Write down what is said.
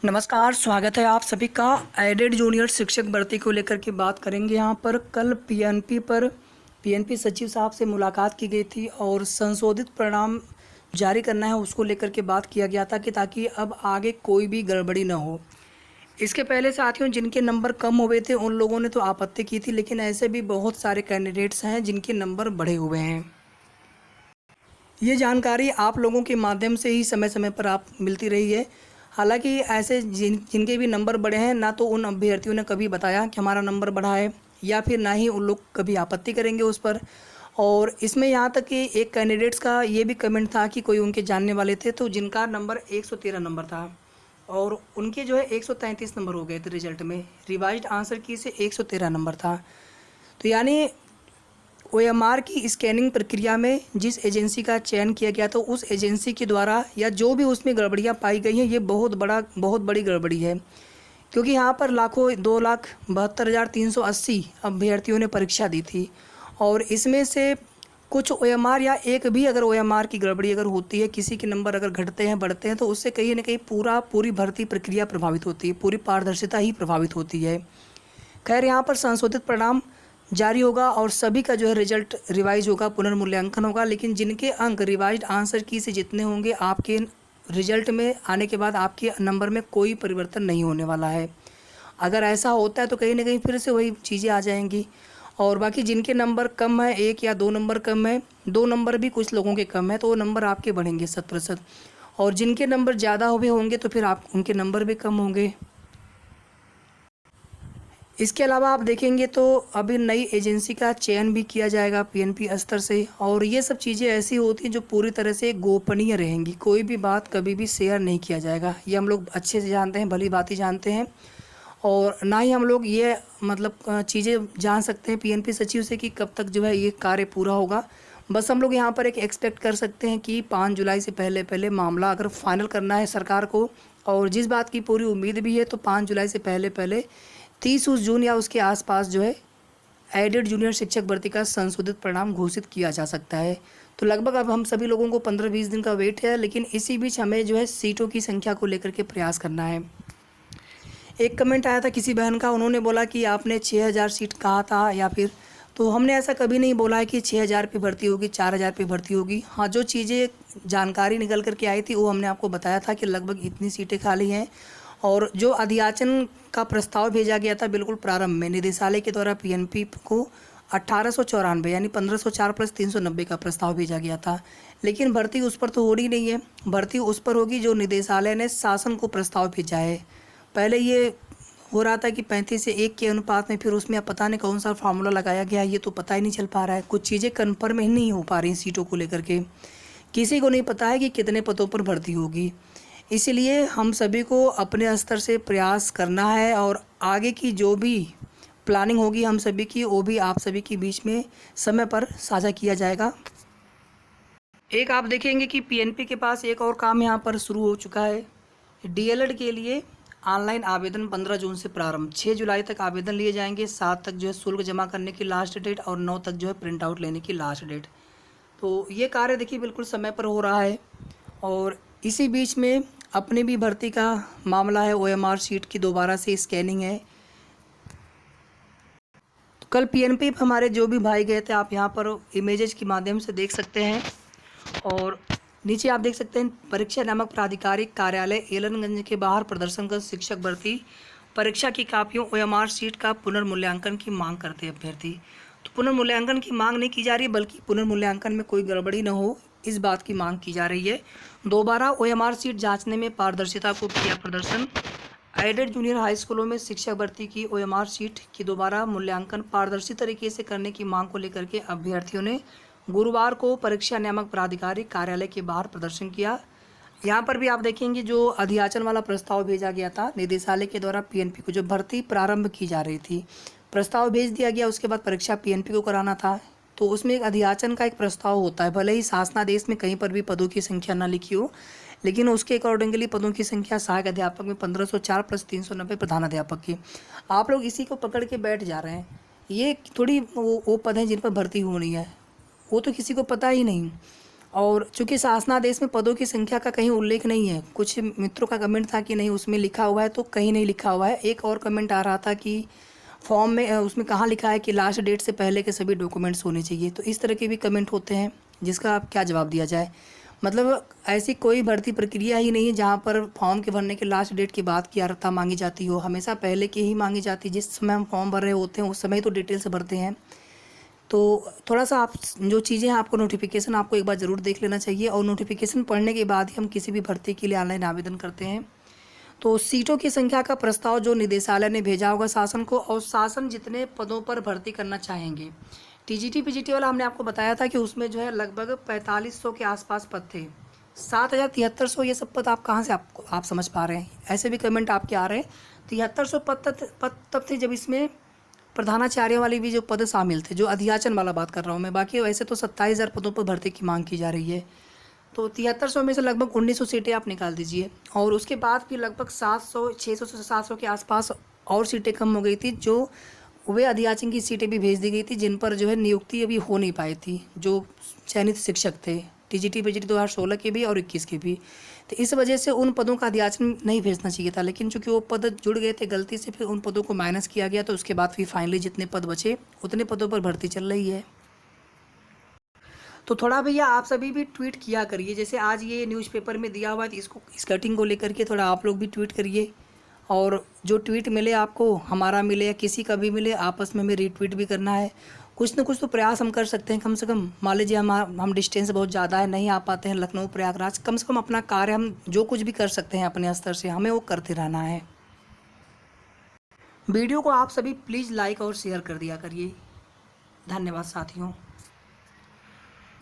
नमस्कार, स्वागत है आप सभी का। एडेड जूनियर शिक्षक भर्ती को लेकर के बात करेंगे। यहाँ पर कल पीएनपी सचिव साहब से मुलाकात की गई थी और संशोधित परिणाम जारी करना है उसको लेकर के बात किया गया था कि ताकि अब आगे कोई भी गड़बड़ी ना हो। इसके पहले साथियों जिनके नंबर कम हुए थे उन लोगों ने तो आपत्ति की थी, लेकिन ऐसे भी बहुत सारे कैंडिडेट्स हैं जिनके नंबर बढ़े हुए हैं। ये जानकारी आप लोगों के माध्यम से ही समय समय पर आप मिलती रही है। हालांकि ऐसे जिनके भी नंबर बढ़े हैं ना तो उन अभ्यर्थियों ने कभी बताया कि हमारा नंबर बढ़ा है या फिर ना ही उन लोग कभी आपत्ति करेंगे उस पर। और इसमें यहाँ तक कि एक कैंडिडेट्स का ये भी कमेंट था कि कोई उनके जानने वाले थे तो जिनका नंबर 113 नंबर था और उनके जो है 133 नंबर हो गए थे रिजल्ट में। रिवाइज्ड आंसर की से 113 नंबर था। तो यानी ओएमआर की स्कैनिंग प्रक्रिया में जिस एजेंसी का चयन किया गया तो उस एजेंसी के द्वारा या जो भी उसमें गड़बड़ियाँ पाई गई हैं ये बहुत बड़ी गड़बड़ी है, क्योंकि यहाँ पर लाखों 2,72,380 अभ्यर्थियों ने परीक्षा दी थी और इसमें से कुछ ओएमआर या एक भी अगर ओएमआर की गड़बड़ी अगर होती है, किसी के नंबर अगर घटते हैं बढ़ते हैं तो उससे कहीं ना कहीं पूरी भर्ती प्रक्रिया प्रभावित होती है, पूरी पारदर्शिता ही प्रभावित होती है। खैर यहाँ पर संशोधित परिणाम जारी होगा और सभी का जो है रिजल्ट रिवाइज होगा, पुनर्मूल्यांकन होगा, लेकिन जिनके अंक रिवाइज्ड आंसर की से जितने होंगे आपके रिजल्ट में आने के बाद आपके नंबर में कोई परिवर्तन नहीं होने वाला है। अगर ऐसा होता है तो कहीं ना कहीं फिर से वही चीज़ें आ जाएंगी। और बाकी जिनके नंबर कम है, 1 या 2 नंबर कम है, 2 नंबर भी कुछ लोगों के कम है तो वो नंबर आपके बढ़ेंगे 100%। और जिनके नंबर ज़्यादा हुए होंगे तो फिर आप उनके नंबर भी कम होंगे। इसके अलावा आप देखेंगे तो अभी नई एजेंसी का चयन भी किया जाएगा पीएनपी स्तर से और ये सब चीज़ें ऐसी होती हैं जो पूरी तरह से गोपनीय रहेंगी। कोई भी बात कभी भी शेयर नहीं किया जाएगा, ये हम लोग अच्छे से जानते हैं, भली भांति जानते हैं। और ना ही हम लोग ये चीज़ें जान सकते हैं पीएनपी सचिव से कि कब तक जो है ये कार्य पूरा होगा। बस हम लोग यहाँ पर एक एक्सपेक्ट कर सकते हैं कि 5 जुलाई से पहले पहले मामला अगर फाइनल करना है सरकार को, और जिस बात की पूरी उम्मीद भी है तो 5 जुलाई से पहले पहले 30 जून या उसके आसपास जो है एडेड जूनियर शिक्षक भर्ती का संशोधित परिणाम घोषित किया जा सकता है। तो लगभग अब हम सभी लोगों को 15-20 दिन का वेट है, लेकिन इसी बीच हमें जो है सीटों की संख्या को लेकर के प्रयास करना है। एक कमेंट आया था किसी बहन का, उन्होंने बोला कि आपने 6000 सीट कहा था या फिर, तो हमने ऐसा कभी नहीं बोला है कि 6000 पे भर्ती होगी, 4000 पे भर्ती होगी। हाँ, जो चीज़ें जानकारी निकल करके आई थी वो हमने आपको बताया था कि लगभग इतनी सीटें खाली हैं। और जो अध्याचन का प्रस्ताव भेजा गया था बिल्कुल प्रारंभ में निदेशालय के द्वारा पीएनपी को 1894 यानी 1504 + 390 का प्रस्ताव भेजा गया था, लेकिन भर्ती उस पर तो हो ही नहीं है। भर्ती उस पर होगी जो निदेशालय ने शासन को प्रस्ताव भेजा है। पहले ये हो रहा था कि 35 से 1 के अनुपात में, फिर उसमें अब पता नहीं कौन सा फार्मूला लगाया गया, ये तो पता ही नहीं चल पा रहा है। कुछ चीज़ें कन्फर्म ही नहीं हो पा रही सीटों को लेकर के, किसी को नहीं पता है कि कितने पदों पर भर्ती होगी। इसलिए हम सभी को अपने स्तर से प्रयास करना है और आगे की जो भी प्लानिंग होगी हम सभी की वो भी आप सभी के बीच में समय पर साझा किया जाएगा। एक आप देखेंगे कि पीएनपी के पास एक और काम यहाँ पर शुरू हो चुका है। डीएलएड के लिए ऑनलाइन आवेदन 15 जून से प्रारंभ, 6 जुलाई तक आवेदन लिए जाएंगे, 7 तक जो है शुल्क जमा करने की लास्ट डेट और 9 तक जो है प्रिंट आउट लेने की लास्ट डेट। तो ये कार्य देखिए बिल्कुल समय पर हो रहा है। और इसी बीच में अपनी भी भर्ती का मामला है, ओएमआर शीट की दोबारा से स्कैनिंग है। तो कल पीएनपी हमारे जो भी भाई गए थे आप यहाँ पर इमेजेस के माध्यम से देख सकते हैं। और नीचे आप देख सकते हैं परीक्षा नामक प्राधिकारिक कार्यालय एलनगंज के बाहर प्रदर्शन कर शिक्षक भर्ती परीक्षा की कापियों ओएमआर शीट का पुनर्मूल्यांकन की मांग करते अभ्यर्थी। तो पुनर्मूल्यांकन की मांग नहीं की जा रही बल्कि पुनर्मूल्यांकन में कोई गड़बड़ी न हो इस बात की मांग की जा रही है। दोबारा ओएमआर सीट जांचने में पारदर्शिता को किया प्रदर्शन। एडेड जूनियर हाई स्कूलों में शिक्षक भर्ती की ओएमआर सीट की दोबारा मूल्यांकन पारदर्शी तरीके से करने की मांग को लेकर के अभ्यर्थियों ने गुरुवार को परीक्षा नियामक प्राधिकारी कार्यालय के बाहर प्रदर्शन किया। यहाँ पर भी आप देखेंगे जो अध्याचन वाला प्रस्ताव भेजा गया था निदेशालय के द्वारा पीएनपी को, जो भर्ती प्रारंभ की जा रही थी, प्रस्ताव भेज दिया गया, उसके बाद परीक्षा पीएनपी को कराना था। तो उसमें एक अध्याचन का एक प्रस्ताव होता है, भले ही शासनादेश में कहीं पर भी पदों की संख्या ना लिखी हो, लेकिन उसके अकॉर्डिंगली पदों की संख्या सहायक अध्यापक में 1504 + 390 प्रधानाध्यापक की। आप लोग इसी को पकड़ के बैठ जा रहे हैं। ये थोड़ी वो पद हैं जिन पर भर्ती होनी है, वो तो किसी को पता ही नहीं। और चूँकि शासनादेश में पदों की संख्या का कहीं उल्लेख नहीं है, कुछ मित्रों का कमेंट था कि नहीं उसमें लिखा हुआ है, तो कहीं नहीं लिखा हुआ है। एक और कमेंट आ रहा था कि फॉर्म में उसमें कहाँ लिखा है कि लास्ट डेट से पहले के सभी डॉक्यूमेंट्स होने चाहिए। तो इस तरह के भी कमेंट होते हैं, जिसका आप क्या जवाब दिया जाए। मतलब ऐसी कोई भर्ती प्रक्रिया ही नहीं है जहाँ पर फॉर्म के भरने के लास्ट डेट के बाद की अर्हता मांगी जाती हो, हमेशा पहले की ही मांगी जाती है। जिस समय हम फॉर्म भर रहे होते हैं उस समय तो डिटेल से भरते हैं। तो थोड़ा सा आप जो चीज़ें हैं आपको नोटिफिकेशन आपको एक बार ज़रूर देख लेना चाहिए, और नोटिफिकेशन पढ़ने के बाद ही हम किसी भी भर्ती के लिए ऑनलाइन आवेदन करते हैं। तो सीटों की संख्या का प्रस्ताव जो निदेशालय ने भेजा होगा शासन को, और शासन जितने पदों पर भर्ती करना चाहेंगे, टीजीटी पीजीटी वाला हमने आपको बताया था कि उसमें जो है लगभग 4500 के आसपास पद थे। 7300 ये सब पद आप कहाँ से आप समझ पा रहे हैं? ऐसे भी कमेंट आपके आ रहे हैं। 7300 पद तब थे जब इसमें प्रधानाचार्य वाले भी जो पद शामिल थे, जो अध्याचन वाला बात कर रहा हूँ मैं। बाकी वैसे तो 27,000 पदों पर भर्ती की मांग की जा रही है। तो 7300 में से लगभग 1900 सीटें आप निकाल दीजिए, और उसके बाद फिर लगभग 600 से 700 के आसपास और सीटें कम हो गई थी, जो वे अध्याचन की सीटें भी भेज दी गई थी, जिन पर जो है नियुक्ति अभी हो नहीं पाई थी, जो चयनित शिक्षक थे टीजीटी पीजीटी 2016 के भी और 21 के भी। तो इस वजह से उन पदों का अध्याचन नहीं भेजना चाहिए था, लेकिन चूंकि वो पद जुड़ गए थे गलती से, फिर उन पदों को माइनस किया गया। तो उसके बाद फिर फाइनली जितने पद बचे उतने पदों पर भर्ती चल रही है। तो थोड़ा भैया आप सभी भी ट्वीट किया करिए, जैसे आज ये न्यूज़पेपर में दिया हुआ है, तो इसको इस कटिंग को लेकर के थोड़ा आप लोग भी ट्वीट करिए। और जो ट्वीट मिले आपको, हमारा मिले या किसी का भी मिले, आपस में भी रीट्वीट भी करना है। कुछ ना कुछ तो प्रयास हम कर सकते हैं कम से कम। मान लीजिए हम डिस्टेंस बहुत ज़्यादा है, नहीं आ पाते हैं लखनऊ प्रयागराज, कम से कम अपना कार्य हम जो कुछ भी कर सकते हैं अपने स्तर से, हमें वो करते रहना है। वीडियो को आप सभी प्लीज़ लाइक और शेयर कर दिया करिए। धन्यवाद साथियों।